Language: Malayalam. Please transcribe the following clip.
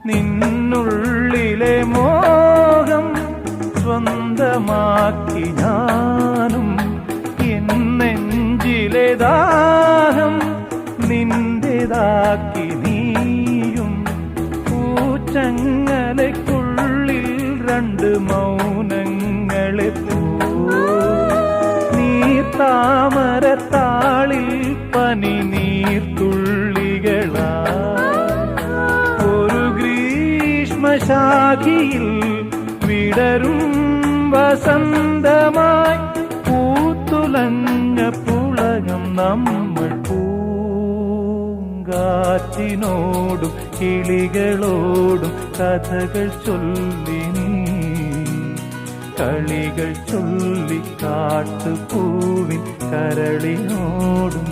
നിന്നുള്ളിലെ മോഹം സ്വന്തമാക്കി ഞാനും, എൻ നെഞ്ചിലെ ദാഹം നിന്റേതാക്കി നീയും. പൂച്ചങ്ങലയ്ക്കുള്ളിൽ രണ്ട് മൗനങ്ങളെ നീർത്താമരത്താളിൽ പനി നീർത്തുള്ളികളാ. ഒരു ഗ്രീഷ്മശാഖിയിൽ വിടരും വസന്തമായി പൂത്തുലഞ്ഞ പുളകം നമ്മൾ. പൂങ്കാറ്റിനോടും കിളികളോടും കഥകൾ ചൊല്ലി നീ, കളികൾ ചൊല്ലി കാട്ടുപൂവിൻ കരളിനോടും